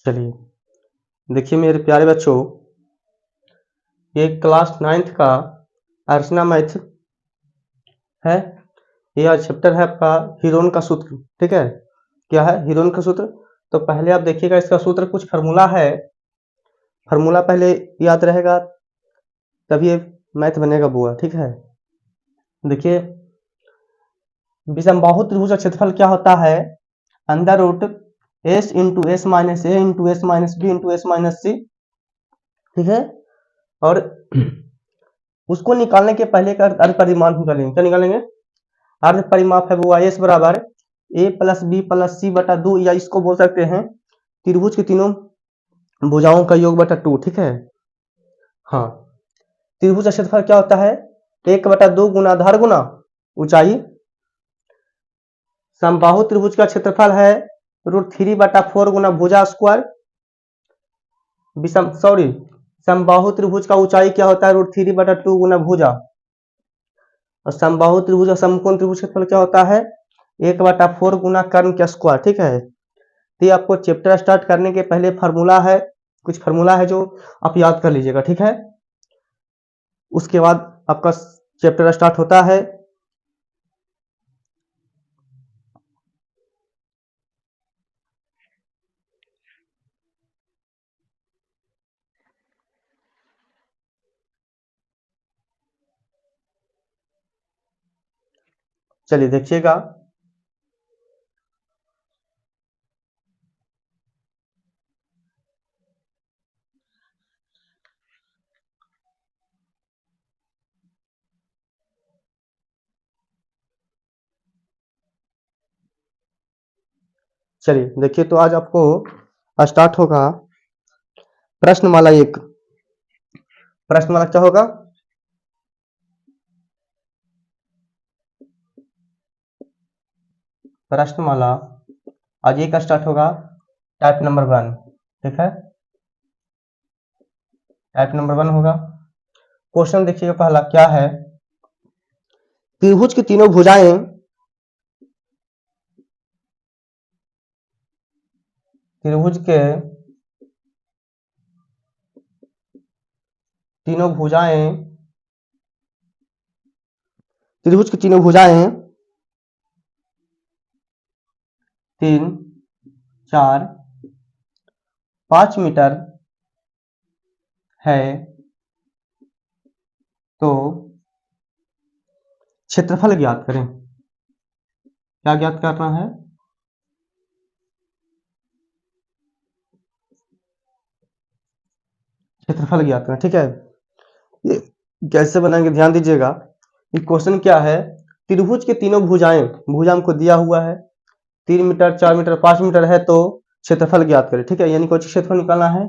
चलिए देखिए मेरे प्यारे बच्चों, ये क्लास 9th का अर्चना मैथ है। ये आज चैप्टर है आपका हीरोन का सूत्र। ठीक है, क्या है हीरोन का सूत्र? तो पहले आप देखिएगा इसका सूत्र, कुछ फार्मूला है, फार्मूला पहले याद रहेगा तभी ये मैथ बनेगा बुआ। ठीक है, देखिए विषमबाहु त्रिभुज का क्षेत्रफल क्या होता है? Under root S into S minus A into S minus B into S minus C. ठीक है, और उसको निकालने के पहले का अर्ध परिमाण निकालेंगे। क्या निकालेंगे? अर्ध परिमाप है वो एस बराबर ए प्लस बी प्लस सी बटा 2, या इसको बोल सकते हैं त्रिभुज के तीनों भुजाओं का योग बटा 2। ठीक है, हाँ, त्रिभुज का क्षेत्रफल क्या होता है? 1/2 गुना आधार गुना ऊंचाई। समबाहु त्रिभुज का क्षेत्रफल है √3/4 गुना भुजा स्क्वायर। समबाहु त्रिभुज का ऊंचाई क्या होता है? √3/2 गुना भुजा। और समबाहु त्रिभुज का समकोण त्रिभुज का क्षेत्रफल क्या होता है? 1/4 गुना कर्ण का स्क्वायर। ठीक है, तो आपको चैप्टर स्टार्ट करने के पहले फार्मूला है, कुछ फार्मूला है जो आप याद कर लीजिएगा। ठीक है, उसके बाद आपका चैप्टर स्टार्ट होता है। चलिए देखिएगा, चलिए देखिए, तो आज आपको स्टार्ट होगा प्रश्नमाला 1। प्रश्नमाला क्या होगा? प्रश्नमाला आज एक स्टार्ट होगा, टाइप नंबर 1। ठीक है, टाइप नंबर 1 होगा। क्वेश्चन देखिएगा, पहला क्या है? त्रिभुज की तीनों भुजाएं त्रिभुज के तीनों भुजाएं त्रिभुज की तीनों भुजाएं 3, 4, 5 मीटर है, तो क्षेत्रफल ज्ञात करें। क्या ज्ञात करना है? क्षेत्रफल ज्ञात करना। ठीक है, ये कैसे बनाएंगे ध्यान दीजिएगा। ये क्वेश्चन क्या है? त्रिभुज के तीनों भुजाएं, भुजा हमको दिया हुआ है 3 मीटर, 4 मीटर, 5 मीटर है, तो क्षेत्रफल ज्ञात करें। ठीक है, यानी कोई क्षेत्रफल निकालना है,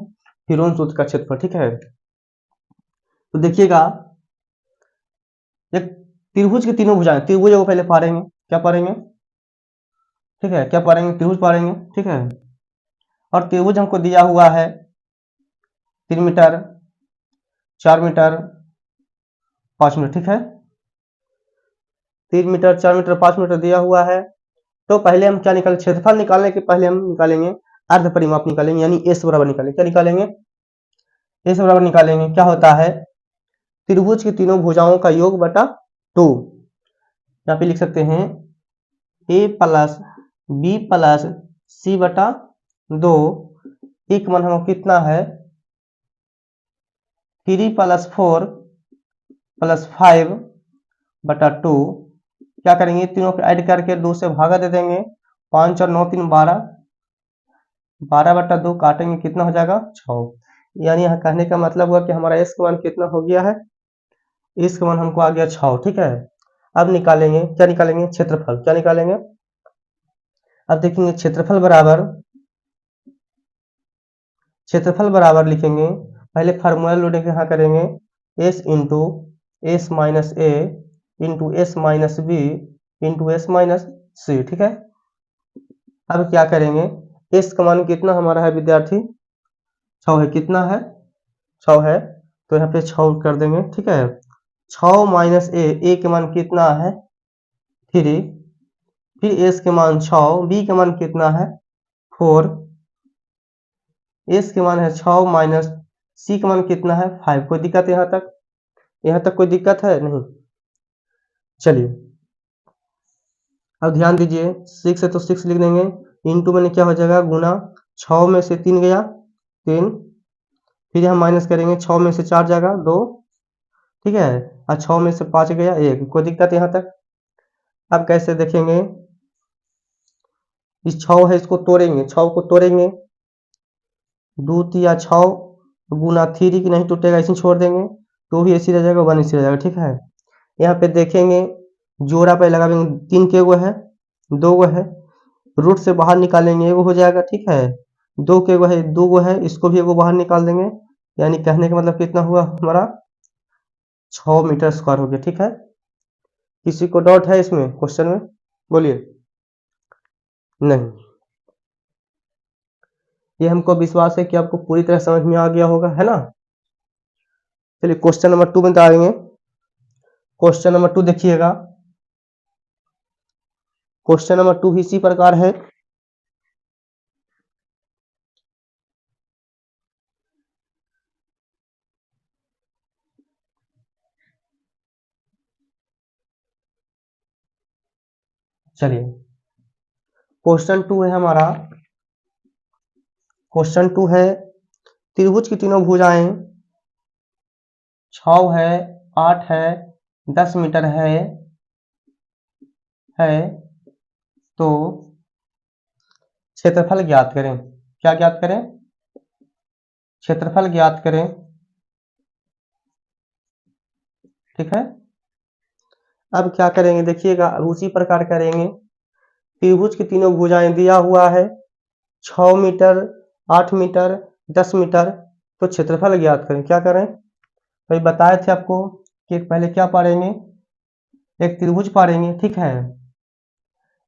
हीरोन सूत्र का क्षेत्रफल। ठीक है, तो देखिएगा, एक त्रिभुज की तीनों भुजाएं, त्रिभुज को पहले पारेंगे। क्या पारेंगे? ठीक है, क्या पारेंगे? त्रिभुज पारेंगे। ठीक है, और त्रिभुज हमको दिया हुआ है 3 मीटर, 4 मीटर, 5 मीटर। ठीक है, 3 मीटर, 4 मीटर, 5 मीटर दिया हुआ है, तो पहले हम क्या निकालें? क्षेत्रफल निकालने के पहले हम निकालेंगे अर्ध परिमाप निकालेंगे, यानी एस बराबर निकालेंगे। क्या निकालेंगे? एस बराबर निकालेंगे। क्या होता है? त्रिभुज की तीनों भुजाओं का योग बटा 2। यहाँ पे लिख सकते हैं ए प्लस बी प्लस सी बटा 2। एक मान हमको कितना है? 3 + 4 + 5 बटा 2। क्या करेंगे? तीनों को ऐड करके 2 से भागा दे देंगे। 5 और 9 3 12, 12 बटा 2 काटेंगे, कितना हो जाएगा? 6। यानी यहाँ कहने का मतलब हुआ कि हमारा एस का मान कितना हो गया है? एस का मान हमको आ गया 6। ठीक है, अब निकालेंगे, क्या निकालेंगे? क्षेत्रफल। क्या निकालेंगे? अब देखेंगे क्षेत्रफल बराबर लिखेंगे। पहले फार्मूला लोडिंग यहाँ करेंगे, S into S minus A into S minus B into S minus C. ठीक है, अब क्या करेंगे? एस का मान कितना हमारा है विद्यार्थी? 6 है। कितना है? 6 है, तो यहाँ पे 6 कर देंगे। ठीक है, 6 माइनस ए के मान कितना है? 3, फिर एस के मान 6, बी के मान कितना है? 4, एस के मान है 6 माइनस सी का मान कितना है 5। कोई दिक्कत यहाँ तक? यहाँ तक कोई दिक्कत है? नहीं। चलिए अब ध्यान दीजिए, 6 है तो 6 लिख देंगे, इंटू मैंने क्या हो जाएगा गुना, 6 में से 3 गया 3, फिर हम माइनस करेंगे, 6 में से 4 जाएगा 2, ठीक है, और 6 में से 5 गया 1। कोई दिक्कत यहाँ तक? अब कैसे देखेंगे, इस 6 है इसको तोड़ेंगे, 6 को तोड़ेंगे, 2 तिया 6 गुना 3 की नहीं टूटेगा, इसे छोड़ देंगे, तो भी ऐसी रह जाएगा, 1 ऐसी रह जाएगा, ठीक है। यहाँ पे देखेंगे जोड़ा पे लगाएंगे, 3 के गो है 2 गो है, रूट से बाहर निकालेंगे एगो हो जाएगा, ठीक है। 2 के गो है 2 गो है, इसको भी एगो बाहर निकाल देंगे, यानी कहने का मतलब कितना हुआ हमारा 6 मीटर स्क्वायर हो गया, ठीक है। किसी को डाउट है इसमें क्वेश्चन में? बोलिए। नहीं, ये हमको विश्वास है कि आपको पूरी तरह समझ में आ गया होगा, है ना। चलिए क्वेश्चन नंबर 2 में आएंगे। क्वेश्चन नंबर 2 देखिएगा, क्वेश्चन नंबर 2 भी इसी प्रकार है। चलिए क्वेश्चन 2 है हमारा, क्वेश्चन 2 है त्रिभुज की तीनों भुजाएं 6 है 8 है 10 मीटर है तो क्षेत्रफल ज्ञात करें। क्या ज्ञात करें? क्षेत्रफल ज्ञात करें, ठीक है। अब क्या करेंगे देखिएगा, अब उसी प्रकार करेंगे। त्रिभुज की तीनों भुजाएं दिया हुआ है 6 मीटर 8 मीटर 10 मीटर, तो क्षेत्रफल ज्ञात करें। क्या करें? तो बताए थे आपको कि पहले क्या पढ़ेंगे, एक त्रिभुज पढ़ेंगे, ठीक है।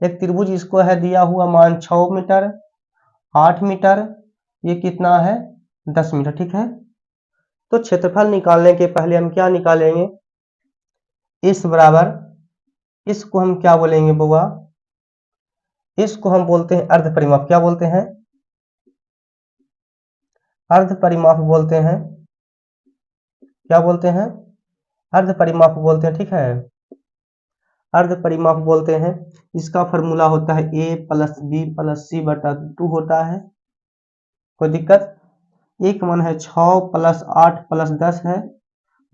एक त्रिभुज इसको है दिया हुआ मान 6 मीटर 8 मीटर, ये कितना है 10 मीटर, ठीक है। तो क्षेत्रफल निकालने के पहले हम क्या निकालेंगे, इस बराबर, इसको हम क्या बोलेंगे बुआ, इसको हम बोलते हैं अर्ध परिमाप। क्या बोलते हैं? अर्ध परिमाप बोलते हैं। क्या बोलते हैं? अर्ध परिमाप बोलते हैं, ठीक है। अर्ध परिमाप बोलते हैं। इसका फॉर्मूला होता है a प्लस बी प्लस सी बटा 2 होता है। कोई दिक्कत? एक मान है 6 प्लस 8 प्लस 10 है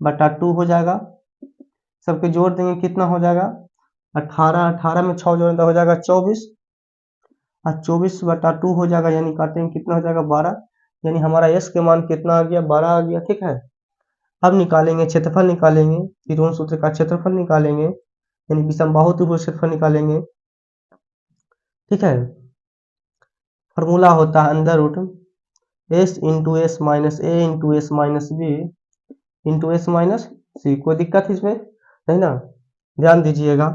बटा 2 हो जाएगा, सबके जोड़ देंगे कितना हो जाएगा 18, 18 में 6 जोड़ें तो हो जाएगा 24, और 24 बटा 2 हो जाएगा, यानी काटेंगे कितना हो जाएगा 12, यानी हमारा s के मान कितना आ गया 12 आ गया, ठीक है। अब निकालेंगे क्षेत्रफल, निकालेंगे त्रिकोण सूत्र का क्षेत्रफल निकालेंगे, यानी विषमबाहु त्रिभुज क्षेत्रफल निकालेंगे, ठीक है। फॉर्मूला होता है under root S into S minus A into S minus B into S minus C. कोई दिक्कत है इसमें? नहीं ना। ध्यान दीजिएगा,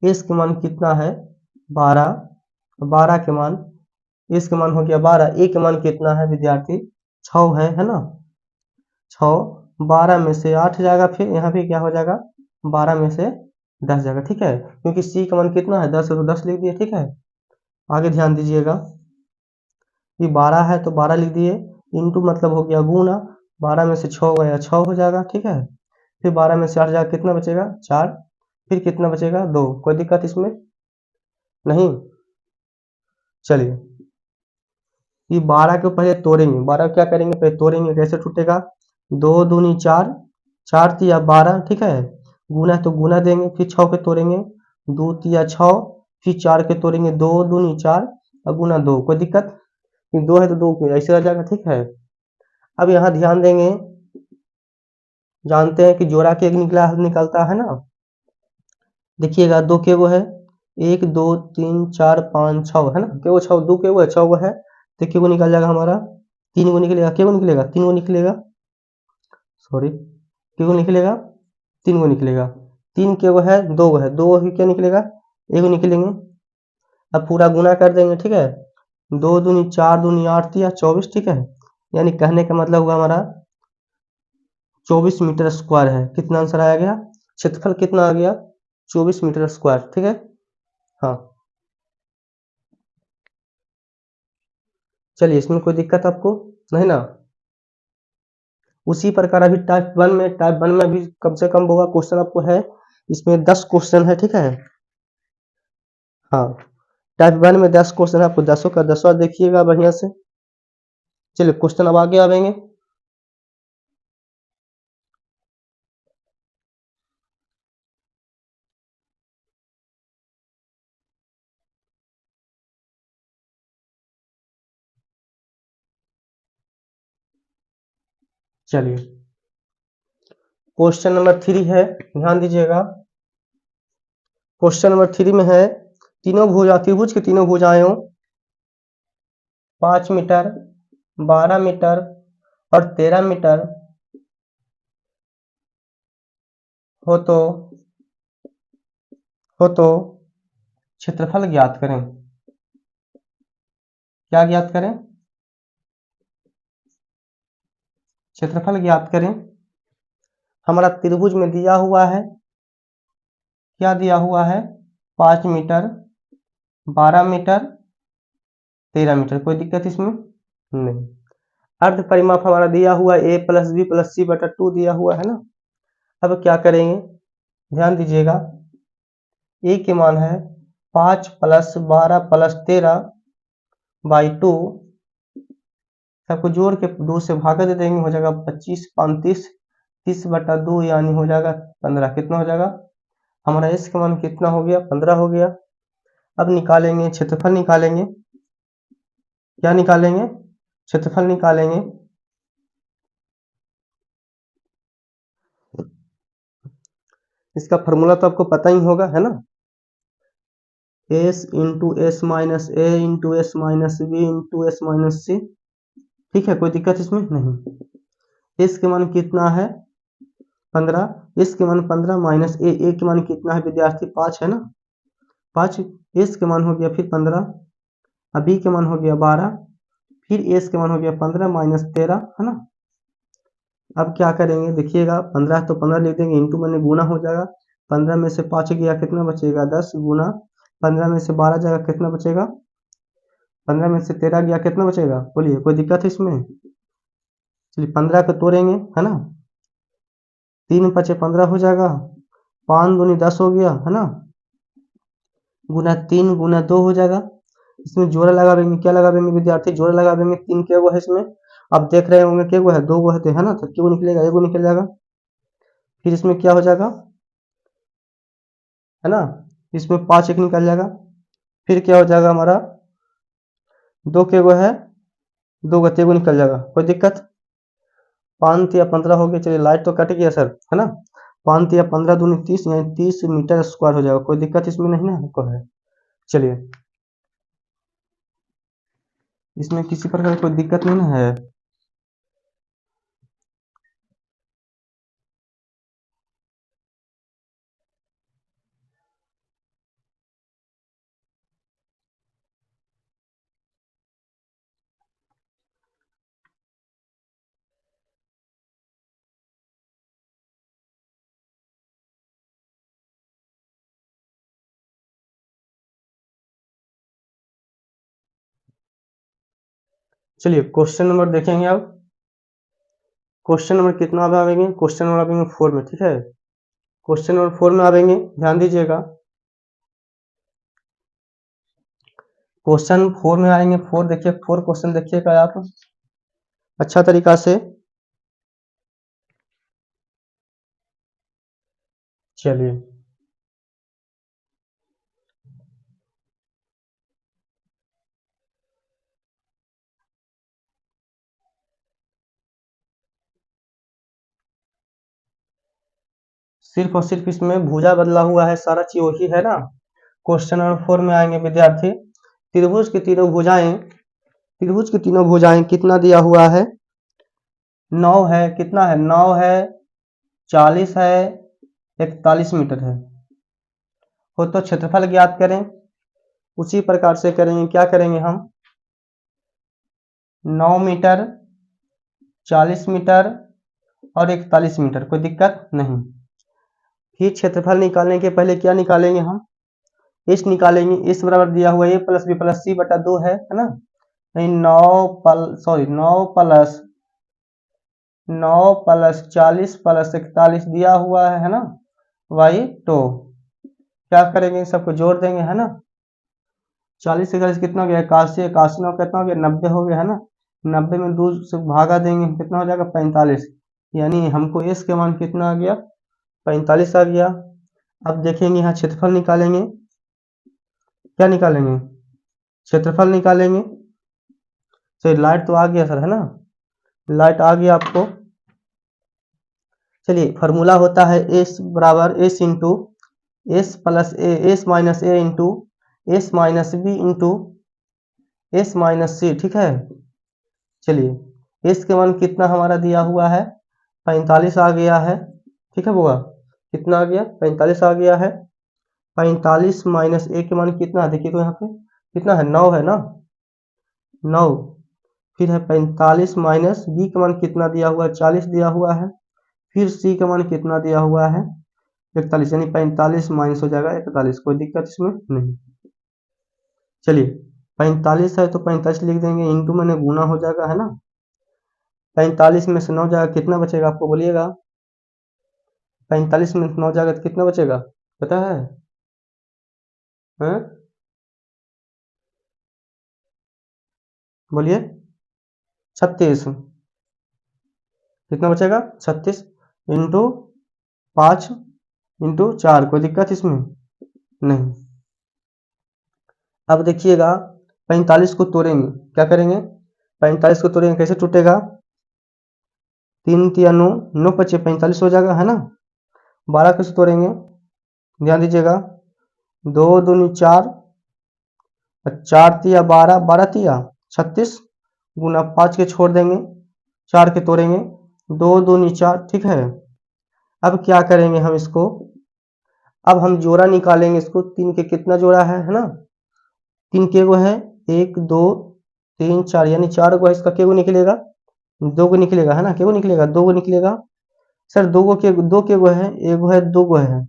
एस के मान कितना है 12, 12 के मान, एस के मान हो गया 12, ए के मान कितना है विद्यार्थी 6 है ना। 6, 12 में से 8 जाएगा, फिर यहाँ पे क्या हो जाएगा 12 में से 10 जाएगा, ठीक है, क्योंकि सी का मान कितना है 10 है तो 10 लिख दिए, ठीक है। आगे ध्यान दीजिएगा, ये 12 है तो 12 लिख दिए, इंटू मतलब हो गया गुना, 12 में से 6 गया 6 हो जाएगा, ठीक है। फिर 12 में से 8 जाएगा, कितना बचेगा 4, फिर कितना बचेगा 2। कोई दिक्कत इसमें? नहीं। चलिए ये 12 को पहले तोड़ेंगे, 12 क्या करेंगे पहले तोड़ेंगे, कैसे टूटेगा 2 दूनी 4, 4 तिया 12, ठीक है, गुना तो गुना देंगे, फिर 6 के तोड़ेंगे 2 तिया 6, फिर 4 के तोड़ेंगे 2 दूनी 4 और गुना 2। कोई दिक्कत? 2 है तो 2 ऐसे रह जाएगा, ठीक है। अब यहाँ ध्यान देंगे, जानते हैं कि जोड़ा के एक निकलता है ना, देखिएगा 2 के वो है 1 2 3 4 5 6 है ना, के वो 6 2 के वो है 6 वो है, तो के वो निकल जाएगा हमारा 3 गो निकलेगा, के वो निकलेगा 3 गो निकलेगा, सॉरी के वो निकलेगा 3 गो निकलेगा, 3 के वो है 2 गो है, 2 गो क्या निकलेगा 1 गो निकलेंगे। अब पूरा गुना कर देंगे, ठीक है, 2 दूनी 4 दूनी 8 या 24, ठीक है, यानी कहने का मतलब हुआ हमारा 24 मीटर स्क्वायर है। कितना आंसर आया गया, क्षेत्रफल कितना आ गया 24 मीटर स्क्वायर, ठीक है। हाँ चलिए, इसमें कोई दिक्कत आपको नहीं ना। उसी प्रकार अभी टाइप वन में भी कम से कम होगा क्वेश्चन आपको है, इसमें 10 क्वेश्चन है, ठीक है। हाँ, टाइप वन में 10 क्वेश्चन है, आपको 10 का 10 देखिएगा बढ़िया से। चलिए क्वेश्चन अब आगे आवेंगे। चलिए क्वेश्चन नंबर 3 है, ध्यान दीजिएगा। क्वेश्चन नंबर 3 में है, तीनों भुजा त्रिभुज की तीनों भुजाएं 5 मीटर, 12 मीटर और 13 मीटर हो तो क्षेत्रफल ज्ञात करें। क्या ज्ञात करें? क्षेत्रफल ज्ञात करें। हमारा त्रिभुज में दिया हुआ है, क्या दिया हुआ है? 5 मीटर, 12 मीटर, 13 मीटर। कोई दिक्कत इसमें नहीं। अर्ध परिमाप हमारा दिया हुआ a प्लस बी प्लस सी बटा 2 दिया हुआ है ना। अब क्या करेंगे, ध्यान दीजिएगा। a के मान है 5 प्लस 12 प्लस 13 बाई 2, सबको जोड़ के 2 से भागा दे देंगे, हो जाएगा 25 35, 30 बटा 2 यानी हो जाएगा 15। कितना हो जाएगा? हमारा s का मान कितना हो गया? 15 हो गया। अब निकालेंगे क्षेत्रफल, निकालेंगे। क्या निकालेंगे? क्षेत्रफल निकालेंगे। इसका फॉर्मूला तो आपको पता ही होगा, है ना। s into S minus A into S minus B into S minus C. ठीक है, कोई दिक्कत इसमें नहीं। s के मान कितना है? 15। s के मान 15 माइनस ए के मान कितना है विद्यार्थी? 5 है ना। 5 s के मान हो गया फिर 15, अब b के मान हो गया 12, फिर s के मान हो गया 15 माइनस 13, है ना। अब क्या करेंगे देखिएगा, 15 तो 15 लिख देंगे, इंटू मैंने गुना हो जाएगा। 15 में से 5 गया कितना बचेगा? 10 गुना 15 में से 12 जाएगा कितना बचेगा? 15 में से 13 गया कितना बचेगा? बोलिए, कोई दिक्कत है इसमें? चलिए 15 को तोड़ेंगे, है ना। 3 पचे 15 हो जाएगा, 5 दूनी 10 हो गया, है ना। गुना 3 गुना 2 हो जाएगा। इसमें जोड़ा लगा देंगे। क्या लगा देंगे विद्यार्थी? जोड़ा लगा देंगे। 3 के गो है इसमें, आप देख रहे होंगे के गो है? 2 गो है, तो है ना, तो क्यों निकलेगा? एगो निकल जाएगा। फिर इसमें क्या हो जाएगा, है ना, इसमें 5 एक निकल जाएगा। फिर क्या हो जाएगा हमारा? 2 के गो है, 2 गते को निकल जाएगा। कोई दिक्कत? 5 या 15 हो गया। चलिए लाइट तो कट गया सर, है ना। 5 या 15 दूनी 30 यानी 30 मीटर स्क्वायर हो जाएगा। कोई दिक्कत इसमें नहीं ना हमको है। चलिए, इसमें किसी प्रकार की कोई दिक्कत नहीं ना है। चलिए क्वेश्चन नंबर देखेंगे अब। क्वेश्चन नंबर कितना अब आवेंगे? क्वेश्चन नंबर आवेंगे 4 में, ठीक है। क्वेश्चन नंबर 4 में आवेंगे, ध्यान दीजिएगा। क्वेश्चन 4 में आएंगे। 4 देखिए, 4 क्वेश्चन देखिएगा आप अच्छा तरीका से। चलिए, सिर्फ और सिर्फ इसमें भुजा बदला हुआ है, सारा चीज वही है ना। क्वेश्चन नंबर 4 में आएंगे विद्यार्थी। त्रिभुज की तीनों भुजाएं कितना दिया हुआ है? 9 है, कितना है? 9 है, 40 है, 41 मीटर है। हो तो क्षेत्रफल ज्ञात करें। उसी प्रकार से करेंगे, क्या करेंगे हम? 9 मीटर, 40 मीटर और 41 मीटर। कोई दिक्कत नहीं। फिर क्षेत्रफल निकालने के पहले क्या निकालेंगे हम? इस निकालेंगे। इस बराबर दिया हुआ a प्लस बी प्लस सी बटा 2 है ना। 9 प्लस 40 प्लस 41 दिया हुआ है ना, वाई टू। क्या करेंगे, सबको जोड़ देंगे है ना। 40 से 41 कितना हो गया, 81, 81 में कितना हो गया, 90 हो गया है ना। 90 में 2 से भागा देंगे, कितना हो जाएगा, 45। यानी हमको एस के मान कितना आ गया, 45 आ गया। अब देखेंगे यहाँ क्षेत्रफल निकालेंगे। क्या निकालेंगे, क्षेत्रफल निकालेंगे। चलिए लाइट तो आ गया सर, है ना, लाइट आ गया आपको। चलिए फार्मूला होता है एस बराबर S into S plus A, S minus A into S minus B into S minus C, ठीक है। चलिए एस के मान कितना हमारा दिया हुआ है, 45 आ गया है, ठीक है बुआ, कितना आ गया, 45 आ गया है। 45 माइनस ए के मान कितना है, देखिए तो यहाँ पे कितना है, 9 है ना, 9। फिर है 45 माइनस बी का मान कितना दिया हुआ है, 40 दिया हुआ है। फिर सी का मान कितना दिया हुआ है, 41, यानी 45 माइनस हो जाएगा 41, कोई दिक्कत इसमें नहीं। चलिए 45 है तो 45 लिख देंगे, इंटू मैंने गुना हो जाएगा है ना। 45 में से 9 जाएगा, कितना बचेगा आपको बोलिएगा, 45 में 9 जाएगा तो कितना बचेगा, पता है, हैं? बोलिए, 36। कितना बचेगा, 36 इंटू 5 इंटू 4, कोई दिक्कत इसमें नहीं। अब देखिएगा 45 को तोड़ेंगे, क्या करेंगे, 45 को तोड़ेंगे, कैसे टूटेगा, 3 तिया 9, 9 पचे 45 हो जाएगा है ना। 12 कैसे तोड़ेंगे, ध्यान दीजिएगा, 2 दूनी 4, 4 तिया 12, 12 तिया 36, गुना 5 के छोड़ देंगे, 4 के तोड़ेंगे, 2 दूनी 4, ठीक है। अब क्या करेंगे हम इसको, अब हम जोड़ा निकालेंगे इसको, 3 के कितना जोड़ा है ना, 3 के गो है, 1 2 3 4, यानी 4 गो है, इसका के गो निकलेगा, 2 गो निकलेगा है ना, के गो निकलेगा, 2 गो निकलेगा। सर 2 गो के 2 के गो है, 1 गो है, 2 गो है,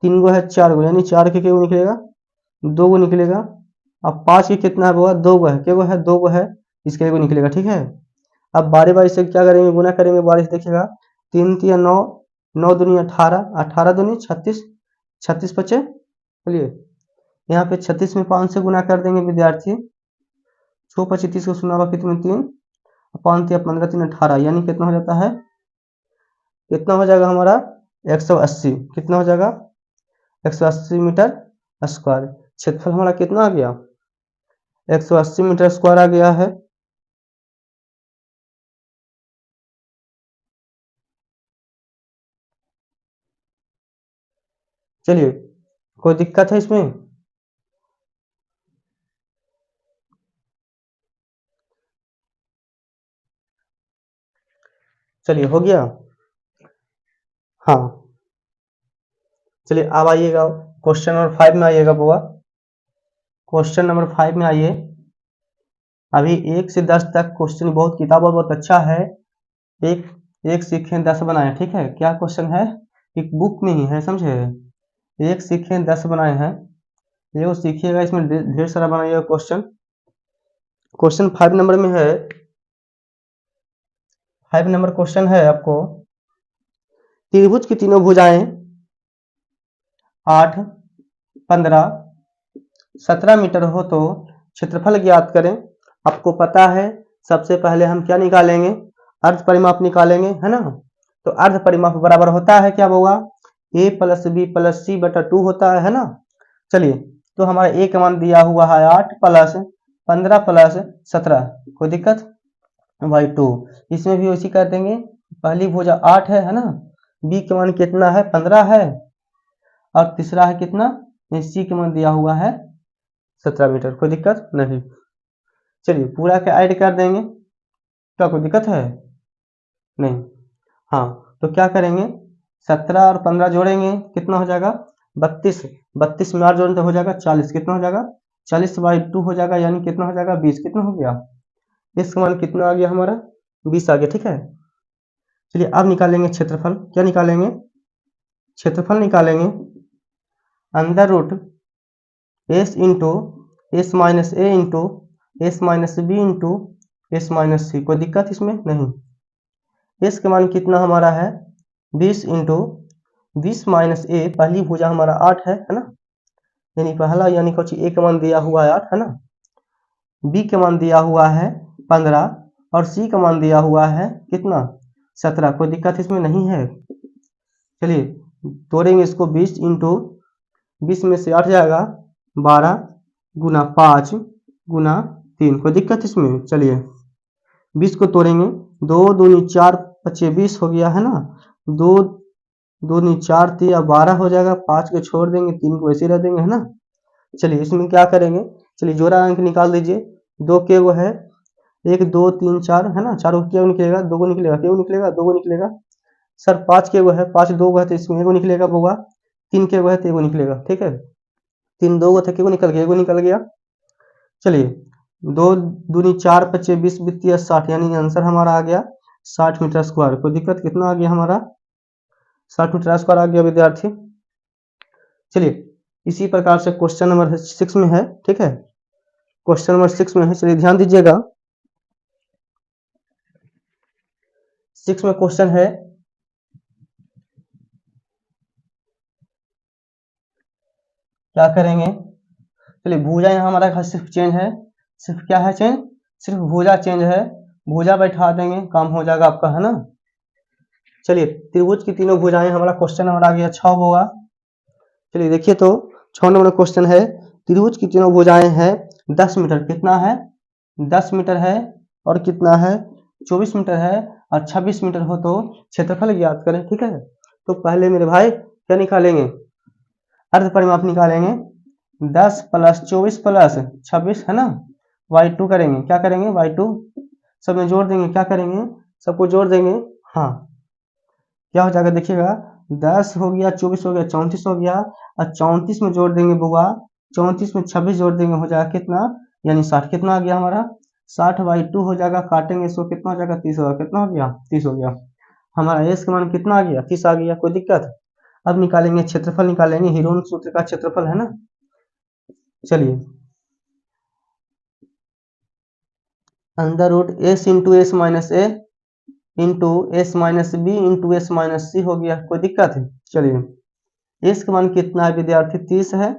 3 गो है, 4 गो, यानी 4 के गो निकलेगा, 2 गो निकलेगा। अब 5 के कितना है बुआ, 2 गो है, के गो है, 2 गो है, इसके गो निकलेगा, ठीक है। अब बारी बारी से क्या करेंगे, गुना करेंगे, बारी से देखिएगा, 3 तिया 9, 9 दूनी 18, 18 दूनी 36, 36 बचे, चलिए यहाँ पे 36 में 5 से गुना कर देंगे विद्यार्थी, 6 25 30 को सुना हुआ कितने, 3, 5 तिया 15 3 18, यानी कितना हो जाता है, कितना हो जाएगा हमारा, 180, कितना हो जाएगा, 180 मीटर स्क्वायर। क्षेत्रफल हमारा कितना आ गया, 180 मीटर स्क्वायर आ गया है। चलिए कोई दिक्कत है इसमें, चलिए हो गया, हाँ। चलिए अब आइएगा क्वेश्चन नंबर 5 में आइएगा बुआ, क्वेश्चन नंबर 5 में आइए। अभी 1 से 10 तक क्वेश्चन बहुत किताब बहुत अच्छा है, एक एक सीखें 10 बनाए, ठीक है। क्या क्वेश्चन है, एक बुक में ही है, समझे, एक सीखें 10 बनाए हैं, ये वो सीखिएगा, इसमें ढेर सारा बनाइएगा क्वेश्चन। क्वेश्चन 5 नंबर में है, 5 नंबर क्वेश्चन है आपको, त्रिभुज की तीनों भुजाएं 8 15 17 मीटर हो तो क्षेत्रफल ज्ञात करें। आपको पता है सबसे पहले हम क्या निकालेंगे, अर्ध परिमाप निकालेंगे है ना। तो अर्ध परिमाप बराबर होता है क्या होगा, a प्लस बी प्लस सी बटा 2 होता है ना। चलिए तो हमारा a का मान दिया हुआ है 8 प्लस 15 प्लस 17, कोई दिक्कत, बाई 2, इसमें भी उसी कर देंगे, पहली भुजा 8 है ना, b का मान कितना है 15 है, और तीसरा है कितना, सी का मान दिया हुआ है 17 मीटर, कोई दिक्कत नहीं। चलिए पूरा के ऐड कर देंगे, क्या कोई दिक्कत है नहीं, हाँ। तो क्या करेंगे, 17 और 15 जोड़ेंगे, कितना हो जाएगा 32, 32 में 8 जोड़ें तो हो जाएगा 40, कितना हो जाएगा 40 बाई 2 हो जाएगा, यानी कितना हो जाएगा 20, कितना हो गया, इसका मान कितना आ गया हमारा 20 आ गया, ठीक है। चलिए अब निकालेंगे क्षेत्रफल, क्या निकालेंगे, क्षेत्रफल निकालेंगे, under root S into S minus A into S minus B into S minus C, कोई दिक्कत इसमें नहीं। एस का मान कितना हमारा है 20 इंटू 20 माइनस ए, पहली भुजा हमारा 8 है ना, यानी पहला यानी कुछ ए का मान दिया हुआ है 8 है ना, बी का मान दिया हुआ है 15 और सी का मान दिया हुआ है कितना 17, कोई दिक्कत इसमें नहीं है। चलिए तोड़ेंगे इसको 20 इंटू 20 में से 8 जाएगा 12 गुना 5 गुना 3, कोई दिक्कत इसमें। चलिए 20 को तोड़ेंगे, 2 दूनी 4 पच्चे 20 हो गया है ना, 2 दूनी 4 3 12 हो जाएगा, 5 को छोड़ देंगे, 3 को वैसे रह देंगे है ना। चलिए इसमें क्या करेंगे, चलिए जोड़ा अंक निकाल दीजिए, 2 के वो है 1 2 3 4 है ना, 4 को क्या निकलेगा 2 को निकलेगा, क्यों निकलेगा 2 को निकलेगा सर, 5 के वो है 5 2 को है तो इसमें 1 को निकलेगा बउआ, 3 के वो है तो 1 को निकलेगा, ठीक है 3 2 को था क्यों निकल गया 1 को निकल गया। चलिए 2 दूनी 4 पच्चे 20 वित्तीय 60, यानी आंसर हमारा आ गया 60 मीटर स्क्वायर, कोई दिक्कत कितना आ गया हमारा 60 मीटर स्क्वायर आ गया विद्यार्थी। चलिए इसी प्रकार से क्वेश्चन नंबर 6 में है, ठीक है क्वेश्चन नंबर 6 में है, चलिए ध्यान दीजिएगा। 6 में क्वेश्चन है, क्या करेंगे, चलिए भुजा यहाँ हमारा सिर्फ चेंज है, सिर्फ क्या है चेंज, सिर्फ भुजा चेंज है, भुजा बैठा देंगे काम हो जाएगा आपका है ना। चलिए त्रिभुज की तीनों भुजाएं, हमारा क्वेश्चन नंबर आ गया 6 होगा। चलिए देखिए तो 6 नंबर क्वेश्चन है, त्रिभुज की तीनों भुजाएं हैं 10 मीटर, कितना है 10 मीटर है और कितना है 24 मीटर है और 26 मीटर हो तो क्षेत्रफल ज्ञात करें, ठीक है। तो पहले मेरे भाई क्या निकालेंगे, अर्ध परिमाप निकालेंगे, 10 प्लस 24 प्लस 26 है ना, y2 करेंगे, क्या करेंगे y2 सब में जोड़ देंगे, क्या करेंगे सबको जोड़ देंगे, हाँ क्या हो जाएगा देखिएगा 10 हो गया 24 हो गया 34 हो गया और 34 में जोड़ देंगे बुआ, 34 में 26 जोड़ देंगे हो जाएगा कितना, यानी 60, कितना आ गया हमारा 60/2 हो जाएगा, काटेंगे इसको कितना हो जाएगा 30 होगा, कितना हो गया 30 हो गया, हमारा एस का मान कितना आ गया 30 आ गया, कोई दिक्कत। अब निकालेंगे क्षेत्रफल, निकालेंगे हीरोन सूत्र का क्षेत्रफल है ना। चलिए under root S into S minus A into S minus B into S minus C हो गया, कोई दिक्कत है। चलिए एस का मान कितना है विद्यार्थी 30 है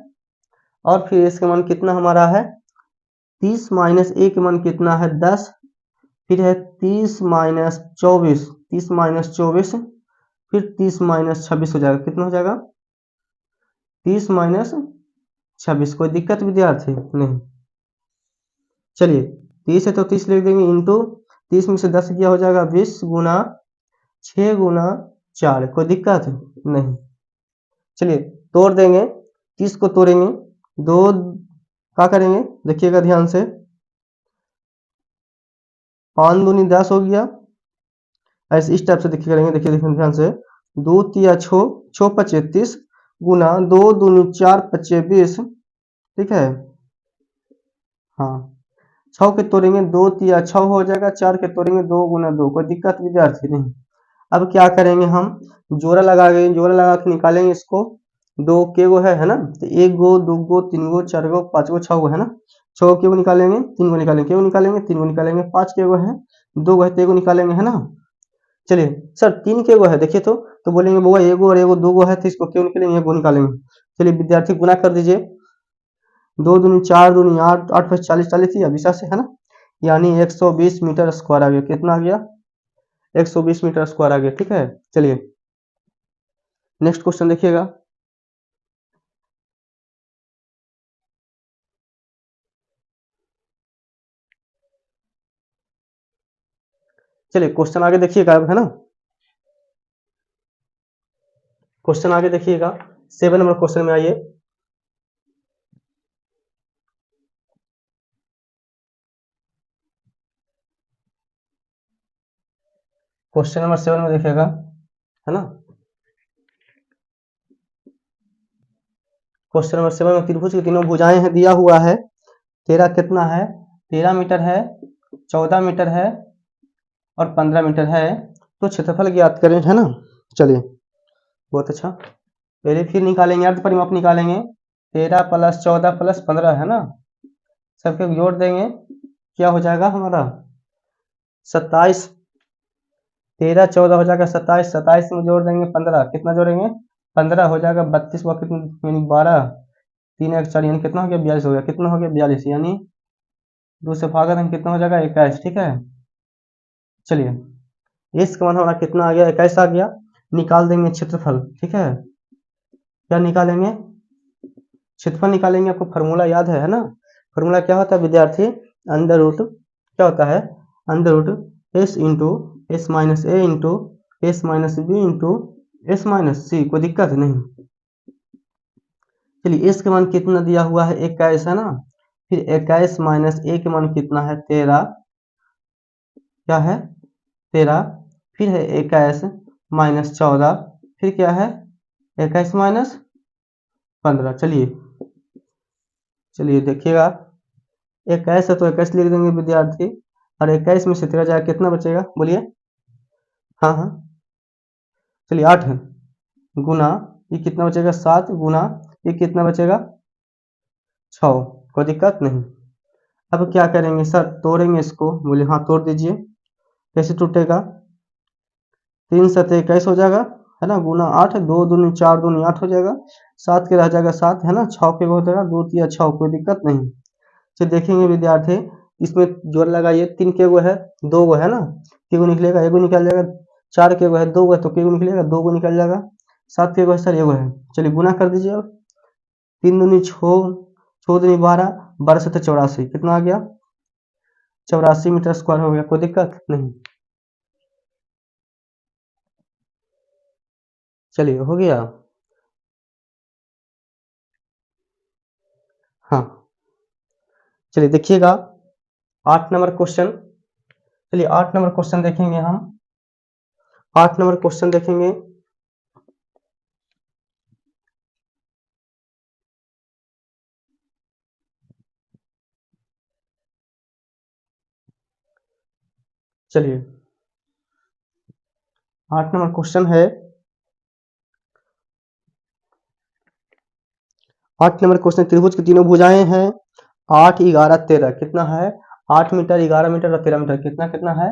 और फिर एस का मान कितना हमारा है 30 माइनस ए का मान कितना है 10, फिर है 30 माइनस 24, 30 माइनस 24 फिर 30 माइनस 26 हो जाएगा, कितना हो जाएगा 30 माइनस 26, कोई दिक्कत विद्यार्थी नहीं। चलिए 30 है तो 30 लिख देंगे इंटू 30 में से 10 क्या हो जाएगा 20 गुना 6 गुना 4, कोई दिक्कत नहीं। चलिए तोड़ देंगे, 30 को तोड़ेंगे, 2 क्या करेंगे देखिएगा ध्यान से, 5 दूनी 10 हो गया, ऐसे इस टाइप से देखिए करेंगे, देखिए देखिए ध्यान से, 2 तिया 6 6 पच्चे 30 गुना 2 दूनी 4 पच्चे 20, ठीक है हाँ 6 के तोड़ेंगे 2 तिया 6 हो जाएगा, 4 के तोड़ेंगे 2 गुना 2, कोई दिक्कत विद्यार्थी नहीं। अब क्या करेंगे हम जोड़ा लगाएंगे, जोड़ा लगा के निकालेंगे इसको, 2 के गो है ना, तो 1 गो 2 गो 3 गो 4 गो 5 गो 6 गो है ना, 6 के गो निकालेंगे 3 गो निकालेंगे, के गो निकालेंगे 3 गो निकालेंगे, 5 के गो है 2 गो है तो 1 गो निकालेंगे है ना। चलिए सर 3 के गो है देखिए तो बोलेंगे बुआ 1 गो और 1 गो 2 गो है तो इसको क्यों निकालेंगे 1 गो निकालेंगे। चलिए विद्यार्थी गुना कर दीजिए, 2 दूनी 4 दूनी 8 8 5 40 40 या 20 से है ना, यानी 120 मीटर स्क्वायर आ गया, कितना आ गया 120 मीटर स्क्वायर आ गया, ठीक है। चलिए नेक्स्ट क्वेश्चन देखिएगा, चलिए क्वेश्चन आगे देखिएगा अब है ना, क्वेश्चन आगे देखिएगा 7 नंबर क्वेश्चन में आइए। क्वेश्चन नंबर 7 में देखिएगा है ना, क्वेश्चन नंबर 7 में त्रिभुज की तीनों भुजाएं हैं दिया हुआ है, तेरा कितना है 13 मीटर है 14 मीटर है और 15 मीटर है, तो क्षेत्रफल ज्ञात करें है ना। चलिए बहुत अच्छा, पहले फिर निकालेंगे अर्ध परिमाप निकालेंगे, 13 प्लस 14 प्लस 15 है ना, सबके जोड़ देंगे क्या हो जाएगा हमारा 27, 13 14 हो जाएगा 27, 27 में जोड़ देंगे 15, कितना जोड़ेंगे 15 हो जाएगा 32 व कितना यानी 12, 3 1 4 यानी कितना हो गया 42 हो गया, कितना हो गया 42 यानी 2 से भागा देंगे कितना हो जाएगा 21। ठीक है, चलिए इस का मान हमारा कितना आ गया 21 आ गया। निकाल देंगे क्षेत्रफल। ठीक है, क्या निकालेंगे क्षेत्रफल निकालेंगे। आपको फार्मूला याद है ना। फार्मूला क्या होता है विद्यार्थी, अंडर रूट क्या होता है under root S into S minus A into S minus B into S minus C. कोई दिक्कत नहीं। चलिए एस के मान कितना दिया हुआ है 21 है ना, फिर 21 माइनस ए के मान कितना है 13, क्या है 13, फिर है 21 माइनस 14, फिर क्या है 21 माइनस 15। चलिए देखिएगा 21 है तो 21 लिख देंगे विद्यार्थी, और 21 में से 13 जाएगा कितना बचेगा बोलिए। हाँ हाँ, चलिए 8 है गुना ये कितना बचेगा 7 गुना ये कितना बचेगा 6। कोई दिक्कत नहीं। अब क्या करेंगे सर, तोड़ेंगे इसको। बोले हाँ तोड़ दीजिए। कैसे टूटेगा, 3 7 21 हो जाएगा है ना, गुना 8, 2 दूनी 4 दूनी 8 हो जाएगा, 7 के रह जाएगा 7 है ना, 6 के हो जाएगा 2 3 6। कोई दिक्कत नहीं। चलिए देखेंगे विद्यार्थी, इसमें जोड़ लगाइए। 3 के गो है 2 गो है ना, के गो निकलेगा एगो निकल जाएगा, 4 के गो है 2 गो है तो के गो निकलेगा 2 गो निकल जाएगा, 7 के गो है सर एगो है। चलिए गुना कर दीजिए अब, 3 दूनी 6, 6 दूनी 12, 12 7 84, कितना आ गया 84 मीटर स्क्वायर हो गया। कोई दिक्कत नहीं। चलिए हो गया। हाँ चलिए देखिएगा 8 नंबर क्वेश्चन। चलिए 8 नंबर क्वेश्चन देखेंगे हम। 8 नंबर क्वेश्चन देखेंगे। चलिए 8 नंबर क्वेश्चन है। 8 नंबर क्वेश्चन, त्रिभुज की तीनों भुजाएं हैं 8 11 13, कितना है 8 मीटर 11 मीटर और 13 मीटर, कितना कितना है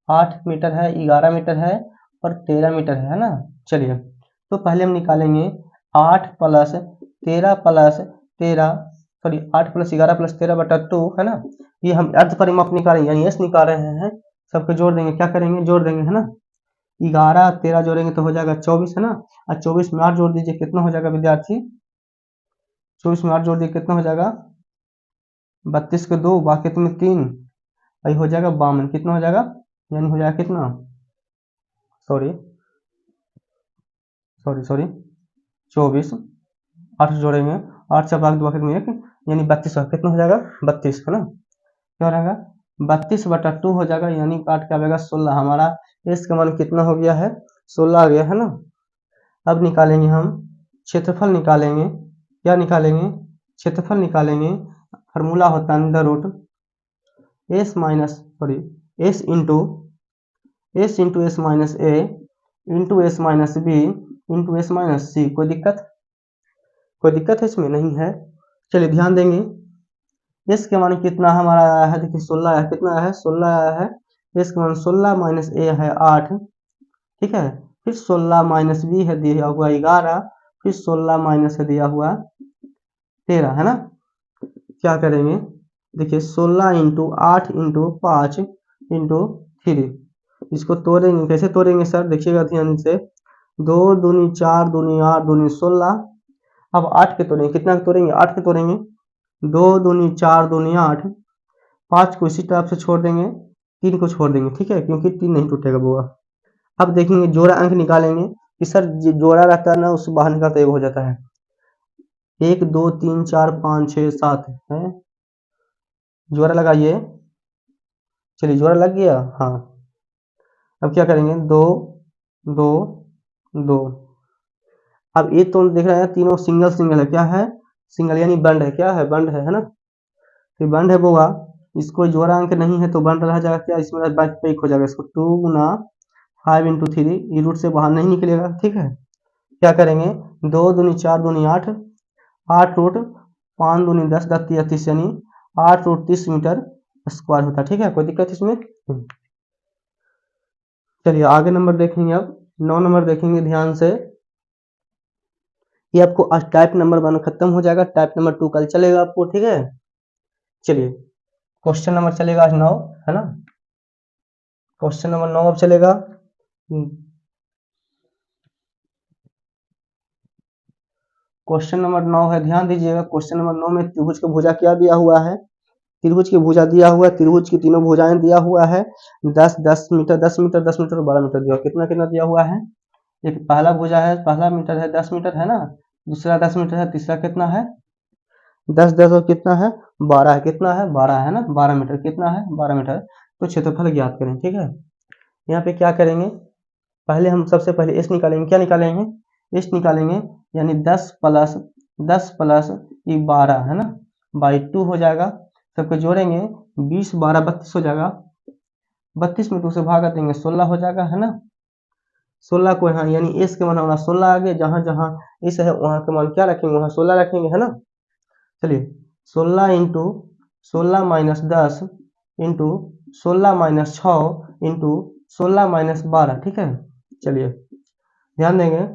8 मीटर है 11 मीटर है और 13 मीटर है ना। चलिए तो पहले हम निकालेंगे 8 plus 13 plus 13, sorry 8 plus 11 plus 13 बटा 2 है ना। ये हम अर्ध परिमाप निकालेंगे यानी एस निकाल रहे हैं। सबको जोड़ देंगे, क्या करेंगे जोड़ देंगे है ना, 11 13 जोड़ेंगे तो हो जाएगा 24 है ना, और 24 में 8 जोड़ दीजिए कितना हो जाएगा विद्यार्थी, 24 में 8 जोड़ दिए कितना हो जाएगा 32 के 2 बाकी तुम्हें 3, वही हो जाएगा 52, कितना हो जाएगा यानी हो जाएगा कितना, सॉरी सॉरी सॉरी 24, 8 जोड़ेंगे 8 से भाग 2 में 1 यानी 32 कितना हो जाएगा 32 है ना, क्या हो जाएगा 32 बटा 2 हो जाएगा यानी काट के आएगा 16। हमारा एस का मान कितना हो गया है 16 आ गया है ना। अब निकालेंगे हम क्षेत्रफल निकालेंगे। क्या निकालेंगे क्षेत्रफल निकालेंगे। फार्मूला होता है under root S minus sorry S into S minus A into S minus B into S minus C. कोई दिक्कत है इसमें नहीं है। चलिए ध्यान देंगे, एस के मान कितना हमारा आया है, देखिए 16 आया, कितना आया है 16 आया है। एस के मान 16 माइनस ए है 8, ठीक है, फिर 16 माइनस बी है दिया हुआ 11, फिर 16 माइनस है दिया हुआ 13 है ना। क्या करेंगे देखिए 16 इंटू 8 इंटू 5 इंटू 3, इसको तोड़ेंगे। कैसे तोड़ेंगे सर देखिएगा ध्यान से, 2 दूनी 4 दूनी 8 दूनी 16। अब 8 के तोड़ेंगे, कितना के तोड़ेंगे 8 के तोड़ेंगे, 2 दूनी 4 दूनी 8, 5 को इसी तरफ से छोड़ देंगे, 3 को छोड़ देंगे, ठीक है, क्योंकि 3 नहीं टूटेगा बुआ। अब देखेंगे जोड़ा अंक निकालेंगे कि सर जोड़ा रहता है ना उससे बाहर निकालता एक हो जाता है, 1 2 3 4 5 6 7 है, जोड़ा लगाइए। चलिए जोड़ा लग गया। हाँ अब क्या करेंगे 2 2 2। अब ये तो देख रहे हैं तीनों सिंगल सिंगल है, क्या है सिंगल यानी बंड है, क्या है बंड है ना, तो बंड है बोगा। इसको जोड़ा अंक नहीं है तो बंड रह जाएगा क्या, इसमें बाकी पे एक हो जाएगा, इसको 2 गुना 5 इंटू 3, ये रूट से बाहर नहीं निकलेगा, ठीक है। क्या करेंगे 2 दूनी 4 दूनी 8, 8 रूट 5 दूनी 10 10 30 यानी 8 रूट 30 मीटर स्क्वायर होता है। ठीक है, कोई दिक्कत इसमें? चलिए आगे नंबर देखेंगे। अब 9 नंबर देखेंगे ध्यान से। ये आपको आज टाइप नंबर 1 खत्म हो जाएगा, टाइप नंबर 2 कल चलेगा आपको। ठीक है, चलिए क्वेश्चन नंबर चलेगा आज 9, है ना। क्वेश्चन नंबर 9 अब चलेगा। क्वेश्चन नंबर 9 है, ध्यान दीजिएगा। क्वेश्चन नंबर 9 में त्रिभुज की भुजा क्या दिया हुआ है? त्रिभुज की भुजा दिया हुआ है, त्रिभुज की तीनों भुजाएं दिया हुआ है। 10 10 मीटर 10 मीटर 10 मीटर 12 मीटर दिया हुआ। कितना कितना दिया हुआ है? एक पहला भुजा है, पहला मीटर है 10 मीटर, है ना। दूसरा 10 मीटर है, तीसरा कितना है? 10 10 और कितना है? 12 है। कितना है? 12 है ना। 12 मीटर कितना है? 12 मीटर। तो क्षेत्रफल ज्ञात करें। ठीक है, यहाँ पे क्या करेंगे? पहले हम सबसे पहले एस निकालेंगे। क्या निकालेंगे? एस निकालेंगे, यानी 10 प्लस ये 12 है ना, बाई 2 हो जाएगा। सबको जोड़ेंगे, 20 12 32 हो जाएगा। 32 में 2 से भागा देंगे, 16 हो जाएगा, है ना। 16 को यहाँ, यानी एस के मान हमारा 16 आ गए। जहां जहां एस है वहां के मान क्या रखेंगे? वहां 16 रखेंगे, है ना। चलिए 16 into 16 minus 10 into 16 minus 6 into 16 minus 12। ठीक है, चलिए ध्यान देंगे।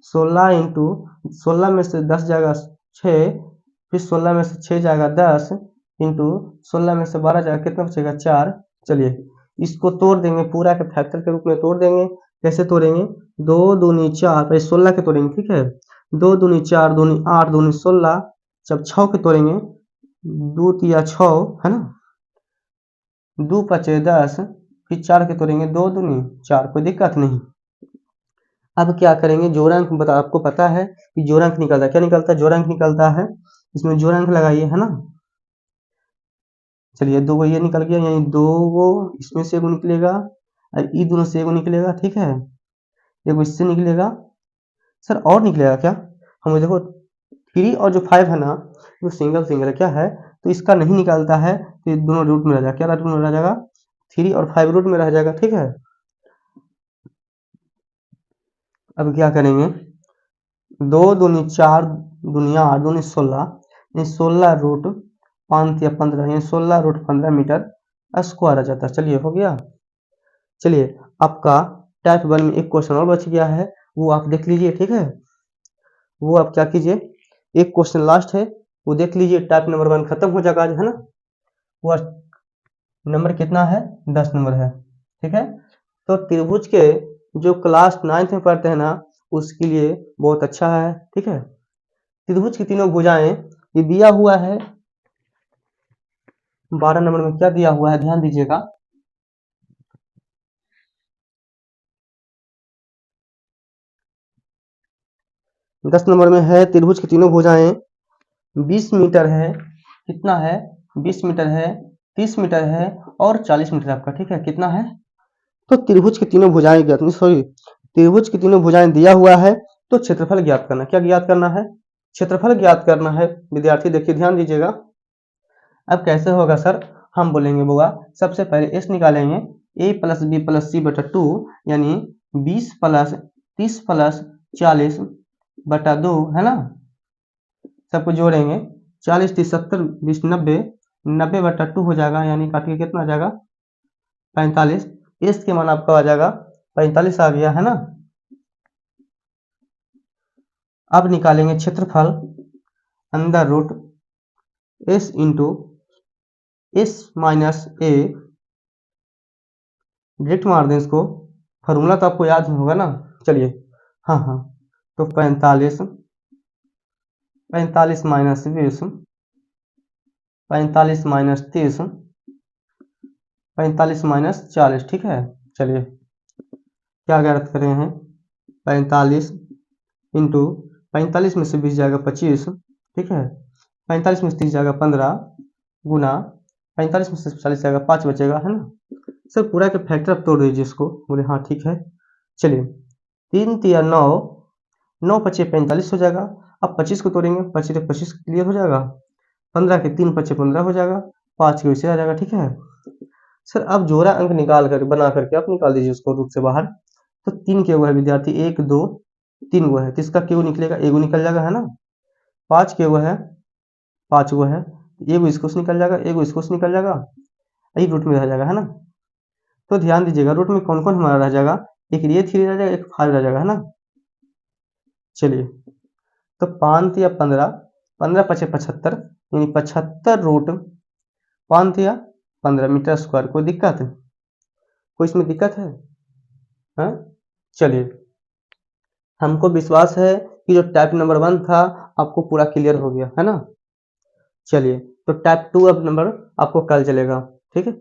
16 इंटू 16 में से 10 जाएगा 6, फिर 16 में से 6 जाएगा 10 इंटू 16 में से 12 जाएगा, कितना बचेगा? 4। चलिए इसको तोड़ देंगे, पूरा के फैक्टर के रूप में तोड़ देंगे। कैसे तोड़ेंगे? 2 दूनी 4, पहले 16 के तोड़ेंगे। ठीक है, 2 दूनी 4 दूनी 8 दूनी 16। जब 6 के तोड़ेंगे, 2 तिया 6, है ना। 2 पचे 10, फिर 4 के तोड़ेंगे, 2 दूनी 4, कोई दिक्कत नहीं। अब क्या करेंगे? जोड़ांक बता, आपको पता है कि जोड़ांक निकलता है। क्या निकलता है? जोड़ांक निकलता है। इसमें जोड़ांक लगाइए, है ना। चलिए 2 ये निकल गया, यानी 2 इसमें से एगो निकलेगा और ये दोनों से एगो निकलेगा। ठीक है, एगो इससे निकलेगा। सर और निकलेगा क्या? हम देखो 3 और जो 5 है ना, वो सिंगल सिंगल है। क्या है? तो इसका नहीं निकलता है, तो ये दोनों रूट में रह जाएगा। क्या रूट में रह जाएगा? 3 और 5 रूट में रह जाएगा। ठीक है, अब क्या करेंगे? 2 दूनी 4 दूनी 8 दूनी 16, यानी 16 रूट 5 या 15, यानी 16 रूट 15 मीटर स्क्वायर आ जाता है। चलिए हो गया। चलिए आपका टाइप 1 में एक क्वेश्चन और बच गया है, वो आप देख लीजिए। ठीक है, वो आप क्या कीजिए, एक क्वेश्चन लास्ट है, वो देख लीजिए। टाइप नंबर 1 खत्म हो जाएगा आज, है ना। वो नंबर कितना है? 10 नंबर है। ठीक है, तो त्रिभुज के जो क्लास 9th में पढ़ते हैं ना, उसके लिए बहुत अच्छा है। ठीक है, त्रिभुज की तीनों भुजाएं ये दिया हुआ है। 12 नंबर में क्या दिया हुआ है? ध्यान दीजिएगा। 10 नंबर में है, त्रिभुज की तीनों भुजाएं 20 मीटर है। कितना है? 20 मीटर है, 30 मीटर है और 40 मीटर आपका। ठीक है, कितना है? तो त्रिभुज की तीनों भुजाएं ज्ञात, सॉरी, त्रिभुज की तीनों भुजाएं दिया हुआ है, तो क्षेत्रफल ज्ञात करना। क्या ज्ञात करना है? क्षेत्रफल ज्ञात करना है। विद्यार्थी देखिए ध्यान दीजिएगा। अब कैसे होगा सर? हम बोलेंगे बुआ, सबसे पहले एस निकालेंगे। ए प्लस बी प्लस सी बटा 2, यानी 20 प्लस 30 प्लस 40 बटा 2, है ना। सबको जोड़ेंगे, 40 30 70 20 90, 90 बटा 2 हो जाएगा, यानी काट के कितना आ जाएगा? 45। एस के मान आपका आ जाएगा 45 आ गया, है ना। अब निकालेंगे क्षेत्रफल, under root S into S minus A, direct मार दें इसको। फॉर्मूला तो आपको याद होगा ना। चलिए हाँ हाँ, तो 45 माइनस 20, 45 माइनस 30, 45 माइनस 40। ठीक है, चलिए क्या ज्ञात कर रहे हैं? 45 इंटू 45 में से 20 जाएगा 25। ठीक है, 45 में से 30 जाएगा 15 गुना 45 में से 40 जाएगा 5 बचेगा, है ना। सर पूरा के फैक्टर आप तोड़ दीजिए इसको। बोले हाँ ठीक है। चलिए 3 तिया 9, 9 पचे 45 हो जाएगा। अब 25 को तोड़ेंगे, 25 से 25 क्लियर हो जाएगा। 15 के 3 पचे 15 हो जाएगा, 5 के वैसे आ जाएगा। ठीक है सर, अब जोड़ा अंक निकाल कर बना करके आप निकाल दीजिए उसको रूट से बाहर। तो 3 के वो है विद्यार्थी, 1 2 3 वो है, तो इसका क्यों निकलेगा? एगो निकल जाएगा, है ना। 5 के वो है, 5 वो है, एगो इसको से निकल जाएगा, एगो इसको से निकल जाएगा। यही रूट में रह जाएगा, है ना। तो ध्यान दीजिएगा रूट में कौन कौन हमारा रह जाएगा, एक ये 3 रह जाएगा, एक 5 रह जाएगा, है ना। चलिए तो 5 या 15, 15 पचे 75, यानी 75 रूट 5 या 15 मीटर स्क्वायर। कोई दिक्कत है, कोई इसमें दिक्कत है? हाँ चलिए, हमको विश्वास है कि जो टाइप नंबर 1 था आपको पूरा क्लियर हो गया, है ना। चलिए तो टाइप 2 अब नंबर आपको कल चलेगा, ठीक है।